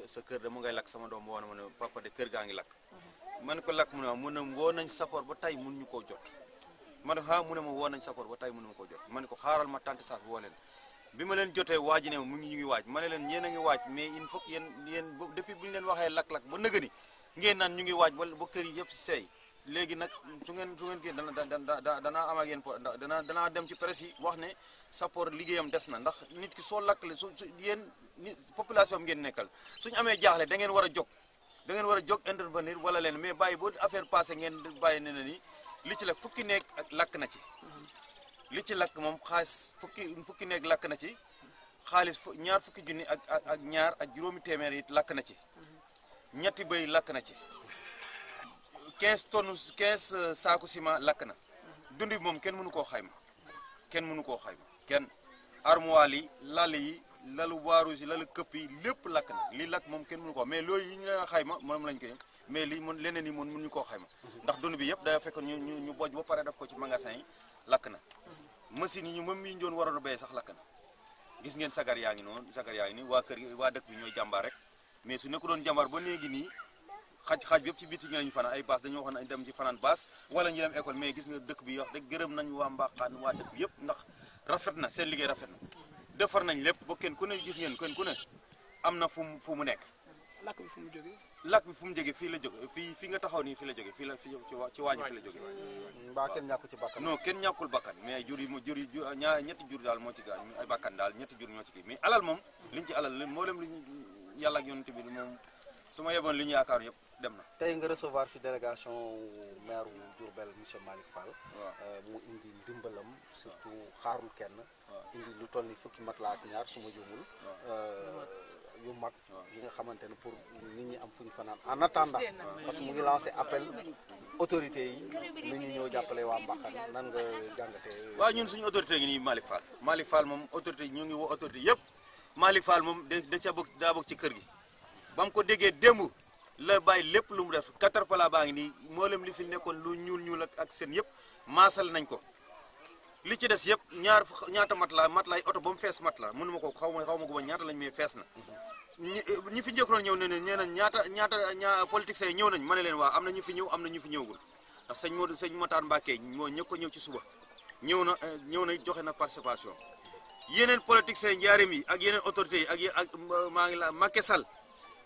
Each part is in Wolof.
sa kër de mu ngay lakk sama doom woona ma ne papa de kër gaa ngi lakk ma ne ko lakk mu ne mu ne woo nañ sappoor ba tey mënuñu koo jot ma ne mu ne ma woo nañ sappoor ba tey mënuñu koo jot ma ne ko xaaral ma tante sax woo leen bi ma leen jotee waaj ne ma mu ngi ñu ngi waaj ma ne leen yéen a ngi waaj mais il faut que yéen depuis bu ñu leen waxee lakk-lakk ba nëgëni ngeen naan ñu ngi waaj ba kër yi yëpp seey léegi nag su ngeen kii danaa am ak yéen danaa dem ci presse yi wax ne sappoor liggéeyam des na ndax nit ki soo lakkle su yéen population bi ngeen nekkal suñu amee jaaxle da ngeen war a jóg intervenir wala leen mais bàyyi boo affaire passé ngeen bàyyi ne na ni li ci lakk fukki nekk ak lakk na ci li ci lakk moom xaalis fukki nekk lakk na ci xaalis ñaar fukki junni ak ñaar ak juróomi téeméer it lakk na ci ñetti bëy lakk na ci 15 tonnes 15 saaku ciment lakk na dund bi moom kenn mënu koo xayma kenn armoire yi lal yi lalu waaru si lalu këpp yi lépp lakk na li lakk moom kenn mënu ko mais loolu yi ñu leen xayma moom lañ koy mais lii mën leneen yi mën mënuñu koo xayma ndax dund bi yëpp day fekk ñu bojj ba pare def ko ci magasin yi lakk na machine yi ñu moom mi ñu doon waroon a béy sax lakk na gis ngeen sagar yaa ngi nii waa kër gi waa dëkk bi ñooy jàmbaar rek mais su nekku doon jàmbaar ba léegi nii xaaj bi yëpp ci biti ñu lañu fanaan ay baas dañoo wax ne dem ci fanaan baas wala ñu dem école mais gis nga dëkk bi wax dëgg gërëm nañu waa Mbaxaan waa dëkk bi yëpp ndax rafet na seen liggéey rafet na defar nañ lépp ba kenn ku ne gis ngeen kenn ku ne am na fu mu nekk lakk bi fu mu jógee fii la jóge fii nga taxaw nii fii la jóge fii la ci waañu fii la jóge mbaa kenn ñàkku ci bakkan non kenn ñàkkul bakkan mais jur yi ñetti jur daal moo ci gaañ ay bakkan daal ñetti jur ñoo ci kii mais alal moom liñ ci alal moo dem liñ yàlla ak yonent bi moom su ma yeboon li ñu yaakaar yëpp dem na tey nga recevoir fi délégation maire Diourbel monsieur Malick Fall mu indi ndimbalam surtout xaarul kenn indi lu toll ni fukki matelas ak ñaar su ma juumul yu mag yi nga xamante ne pour nit ñi am fu ñu fanaan en attendant parce que mu ngi lancé appel autorité yi nit ñi ñëw jàppale waa Mbaxane nan nga jàngatee waaw ñun suñu autorité ngi nii Malick Fall moom autorité ñu ngi woo autorité yëpp Malick Fall moom daa bokk ci kër gi ba mu ko déggee démb la bàyyi lépp lu mu def caterpillar baa ngi nii mboolem li fi nekkoon lu ñuul ak seen yëpp maasal nañ ko li ci des yëpp ñaata matelas oto ba mu fees matelas mënuma ko xaw ma ko ba ñaata lañ mais fees na ñi fi njëkkoon ñëw ne nañ ñaata politiciens yi ñëw nañ ma ne leen waa am na ñu fi ñëw am na ñu fi ñëwagul ndax sëñ Matar Mbacke moo ñëkk ko ñëw ci suba ñëw na joxe na participation yeneen politiciens njaarim yi ak yeneen autorités yi ak maa ngi la Macky Sall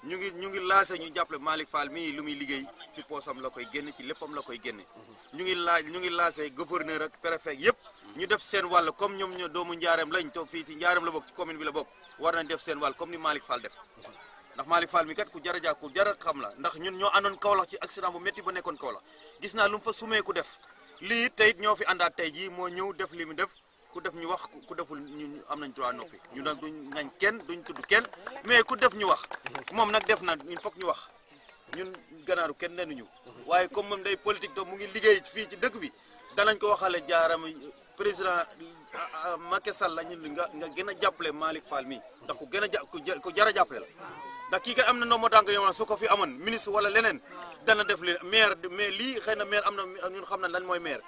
ñu ngi laase ñu jàppale Malick Fall mii lu muy liggéey ci poosam la koy génne ci léppam la koy génne ñu ngi laase gouverneur ak préfet yëpp ñu def seen wàll comme ñoom ñoo doomu njaareem lañ toog fii ci njaareem la bokk ci commune bi la bokk war nañ def seen wàll comme ni Malick Fall def ndax Malick Fall mi kat ku jar a xam la ndax ñun ñoo àndoon Kaolack ci accident bu métti ba nekkoon Kaolack gis naa lu mu fa sumee ku def lii tey ñoo fi àndaat tey jii moo ñëw def li mu def ku def ñu wax ku deful ñu am nañ droit noppi ñu nag duñ ngañ kenn duñ tudd kenn mais ku def ñu wax moom nag def na il faut que ñu wax ñun ganaaru kenn nenuñu waaye comme moom day politique do mu ngi liggéey fii ci dëkk bi danañ ko waxale jaaram président Macky Sall la ñu nga gën a jàppale Malick Fall mi ndax ku jar a jàppale la ndax kii kat am na ndombo tànk yoo su ko fi amoon ministre wala leneen dana def li maire mais lii xëy na maire am na ñun xam na lan mooy maire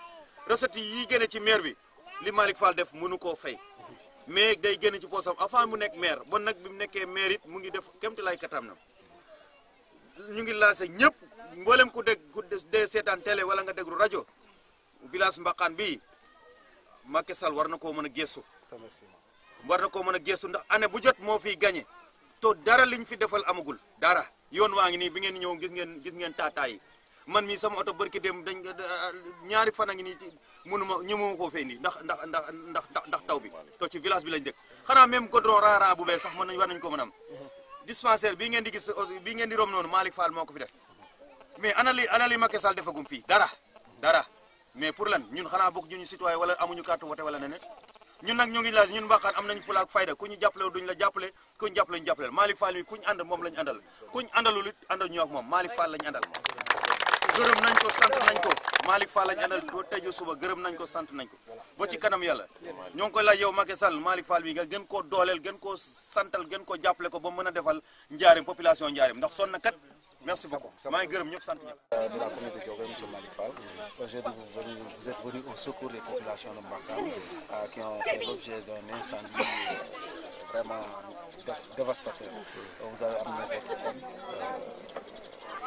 recette yi génne ci maire bi li Malick Fall def mënu koo fay mais day génn ci poosam avant mu nekk maire bon nag bi mu nekkee maire it mu ngi def kémti lay katam na ñu ngi lancé ñëpp mboolem ku dee seetaan télé wala nga déglu rajo village Mbaxane bii Macky Sall war na koo mën a gëstu ndax année bu jot moo fiy gagné to dara liñ fi defal amagul dara yoon waa ngi nii bi ngeen ñëw gis ngeen taataa yi man mii sama oto barki dem dañ ñaari fan a ngi nii ñëmuma koo fay nii ndax taw bi to ci village bi lañ dëkk xanaa même goudron rara bu bees sax war nañ ko mën am dispensaire bii ngeen di gis bii ngeen di rom noonu Malick Fall moo ko fi def mais ana li Macky Sall defagum fii dara mais pour lan ñun xanaa bokk ñu citoyen wala amuñu carte vote wala neneen ñun nag ñu ngi laaj ñun Mbaxane am nañu fula ak fayda ku ñu jàppale duñ la jàppale ku ñu jàppale ñu jàppale Malick Fall mi ku ñu ànd moom lañu àndal ku ñu àndalul it àndal ñu ak moom Malick Fall lañu àndal gërëm nañ ko sant nañ ko Malick Fall lañu àndal ba tey suba gërëm nañ ko sant nañ ko ba ci kanam yàlla ñoo ngi koy laaj yow Macky Sall Malick Fall bi nga gën koo dooleel gën koo santal gën koo jàppale ko ba mën a defal njaarim population njaarim ndax sonn na kat merci beaucoup maa ngi gërëm ñëpp sant ñëpp. de la commune de Diourbel, monsieur Malick Fall. Aujourd'hui, vous êtes venu au secours des populations de Mbaxane qui ont fait l'objet d'un incendie vraiment dévastateur. Vous avez amené votre thème.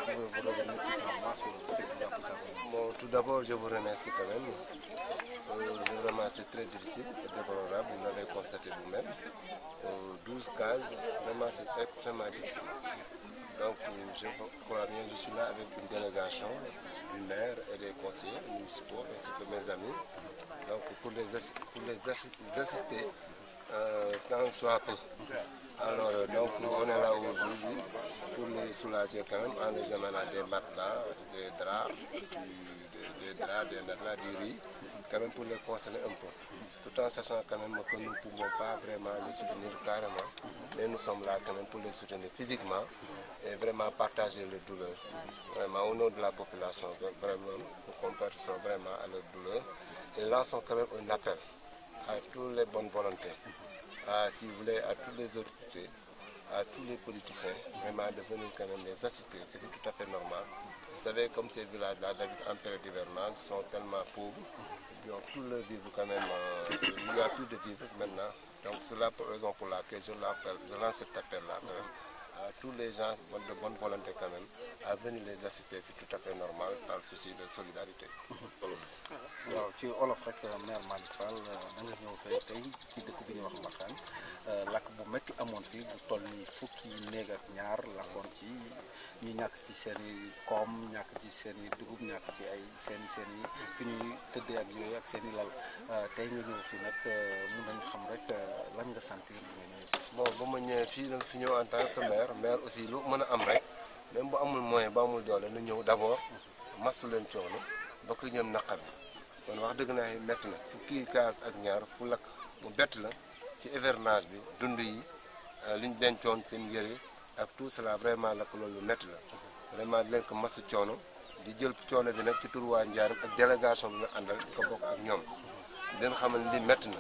Vous revenez tout simplement sur ce que vous avez pu. Bon, tout d'abord, je vous remercie quand même. Vraiment, c'est très difficile et déplorable, vous l'avez constaté vous-même. 12 cases, vraiment, c'est extrêmement difficile. Donc, je crois bien, je suis là avec une délégation du maire et des conseillers municipaux ainsi que mes amis. Donc, pour les assister quand on soit peu. Alors, donc, on est là aujourd'hui pour les soulager quand même en les amenant des matelas, des draps, des matelas, du riz, quand même pour les consoler un peu. Tout en sachant quand même que nous ne pouvons pas vraiment les soutenir carrément, mais nous sommes là quand même pour les soutenir physiquement et vraiment partager les douleurs. Vraiment au nom de la population, vraiment, nous compatissons vraiment à leur douleur et lançons quand même un appel à toutes les bonnes volontés, si vous voulez, à toutes les autorités, à tous les politiciens, vraiment de venir quand même les assister, et c'est tout à fait normal. Vous savez, comme ces villages-là, en période d'hivernage, sont tellement pauvres, donc tout le vivre quand même, il n'y a plus de vivre maintenant. Donc c'est la raison pour laquelle je lance cet appel-là à tous les gens de bonne volonté quand même, à venir les assister, c'est tout à fait normal, dans le souci de solidarité. waaw ci olof rek maire Malick Fall da nga ñëw fay tey ci dëkk bi ñuy wax Mbaxaan lakk bu métti amoon fii bu toll ni fukki néeg ak ñaar lakkoon ci ñu ñàkk ci seen i koom ñàkk ci seen i dugub ñàkk ci ay seen i fi ñuy tëddee ak yooyu ak seen i lal tey nga ñëw fii nag mun nañu xam rek lan nga sentir bi nga ñëw. Bon ba ma ñëwee fii nag fi ñëw en tant que maire aussi lu mën a am rek même bu amul moyen ba amul doole na ñëw d'abord masu leen coono bokk ñoom naqar bi kon wax dëgg naa métti na fukki kaas ak ñaar fu lakk mu bett la ci hivernage bi dund yi liñ dencoon seen yëre ak tout cela vraiment lakk loolu métti la vraiment di leen ko masu coono di jël coono bi nag ci tur waa Njaaréem ak délégation bi nga àndal di ko bokk ak ñoom di leen xamal ni métti na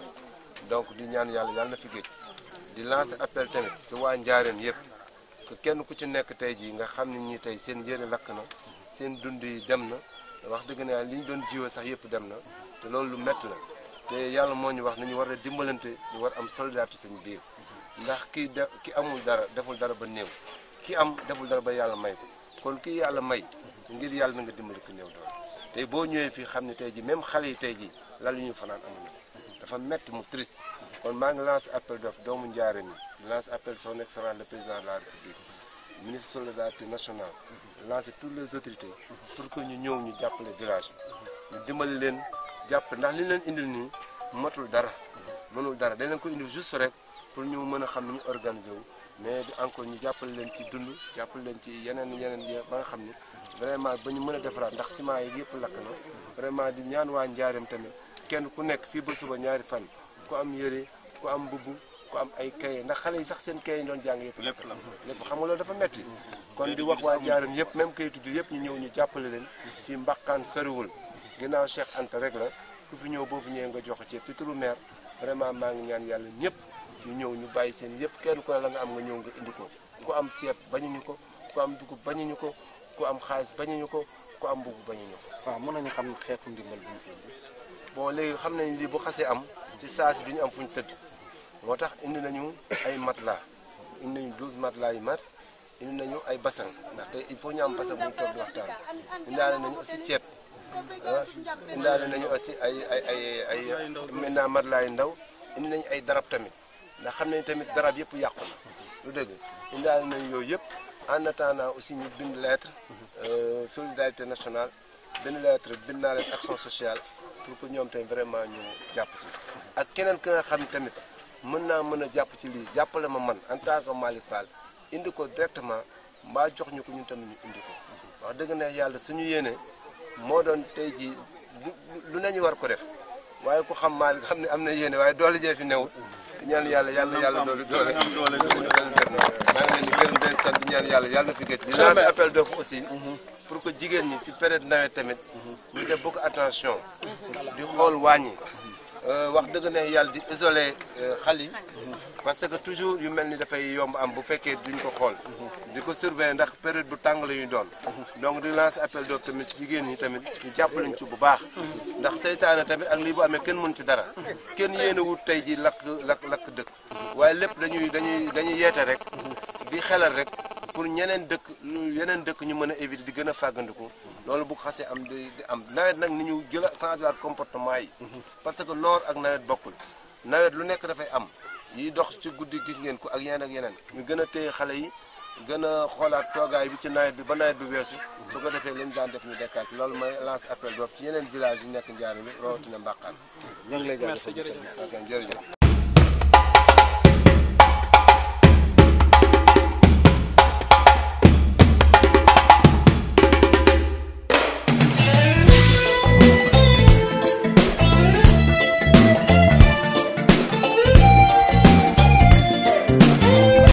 donc di ñaan yàlla na fi géej di lancer appel tamit ci waa Njaaréem yëpp que kenn ku ci nekk tey jii nga xam ne ñii tey seen yëre lakk na seen dund yi dem na wax dëgg ne li ñu doon jiwee sax yëpp dem na te loolu lu métti la te yàlla moo ñu wax nañu war a dimbalante ñu war am solidarité seen biir ndax ki amul dara deful dara ba néew ki am deful dara ba yàlla may ko kon ki yàlla may ngir yàlla na nga dimbali ko néew doole tey boo ñëwee fii xam ne tey ji même xale yi tey ji lal yu ñu fanaan amuñu dafa métti mu triste kon maa ngi lancé appel d'offre doomu Njaaréem yi lancé appel son excellence le président de la République ministre solidarité nationale lancer toutes les autorités pour que ñu ñëw ñu jàppale village bi ñu dimbali leen jàpp ndax li leen indil nii matul dara mënul dara dañ leen ko indil juste rek pour ñu mën a xam ni ñu organiser wu mais di encore ñu jàppale leen ci dund jàppale leen ci yeneen ba nga xam ni vraiment ba ñu mën a defaraat ndax ciment yi yëpp lakk na vraiment di ñaan waa Njaaréem tamit kenn ku nekk fii ba suba ñaari fan ku am yëre ku am mbubb ku am ay kaye ndax xale yi sax seen kaye yi doon jàng yëpp lépp xam nga loolu dafa metti kon di wax waa Njaaréem yëpp même kayitu ju yëpp ñu ñëw ñu jàppale leen ci Mbaxaan soriwul ginnaaw Cheikh Anta rek la ku fi ñëw boo fi ñëwee nga jox ci turu maire vraiment maa ngi ñaan yàlla ñëpp ñu ñëw ñu bàyyi seen yëpp kenn ku ne la nga am nga ñëw nga indi ko ku am ceeb bañuñu ko ku am dugub bañuñu ko ku am xaalis bañuñu ko ku am mbubb bañuñu ko. waaw mën nañu xam xeetu ndimbal bi ñu fi indi. bon léegi xam nañ lii bu xasee am ci saa si duñu am fu ñu tëdd moo tax indi nañu ay matelas indi nañu 12 matelas yu mat indi nañu ay bassin ndaxte il faut ñu am bassin bu ñu toog di waxtaan indaale nañu aussi ceeb indaale nañu aussi ay maintenant matelas yu ndaw indi nañu ay darab tamit ndax xam nañ tamit darab yëpp yàqu na lu dëgg indaale nañu yooyu yëpp en attendant aussi ñu bind lettre solidarité nationale benn lettre bind naa leen action sociale pour que ñoom tamit vraiment ñu jàpp ci ak keneen ki nga xam tamit mën a jàpp ci lii jàppale ma man en tant que Malick Fall indi ko directement mbaa jox ñu ko ñun tamit ñu indi ko wax dëgg neex yàlla suñu yéene moo doon tey jii lu nañu war ko def waaye ku xam Malick xam ne am na yéene waaye doole jee fi newul ñaan yàlla doole maa ngi leen di gërëm di sant di ñaan yàlla na fi gëj di lancer appel d'offre aussi pour que jigéen ñi ci période nawet tamit ñu def beaucoup attention di xool wàññi wax dëgg ne yàlla di isoler xale yi parce que toujours yu mel ni dafay yomb am bu fekkee duñ ko xool di ko surveiller ndax période bu tàng la ñuy doon donc di lancer appel d'offre tamit jigéen ñi tamit ñu jàppale ñu ci bu baax ndax seytaane tamit ak lii bu amee kenn mën ci dara kenn yéen a wut tey ji lakk dëkk waaye lépp dañuy yeete rek di xelal rek pour yeneen dëkk ñu mën a éviter di gën a fàggandiku loolu bu xasee am di am nawet nag ni ñu jël a changé waat comportement yi parce que noor ak nawet bokkul nawet lu nekk dafay am yi dox ci guddi gis ngeen ko ak yeneen ñu gën a téye xale yi gën a xoolaat toogaay bi ci nawet bi ba nawet bi weesu su ko defee lañ daan def ñu dekkaat loolu mooy lancé appel boobu ci yeneen village yi nekk Njaaréem bi rawatina Mbaqaan. ñoo ngi lay merci jërëjëf. ok jërëjëf.